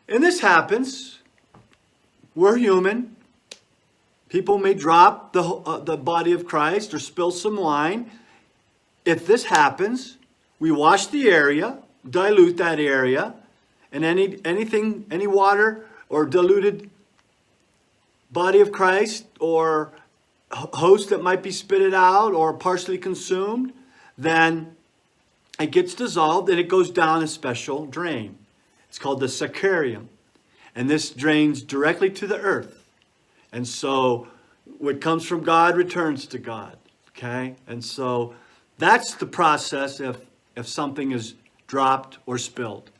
And this happens. We're human. People may drop the body of Christ or spill some wine. If this happens, we wash the area, dilute that area, and any water or diluted body of Christ or host that might be spitted out or partially consumed, then it gets dissolved and it goes down a special drain. It's called the sacrarium. And this drains directly to the earth. And so what comes from God returns to God. Okay? And so that's the process if something is dropped or spilled.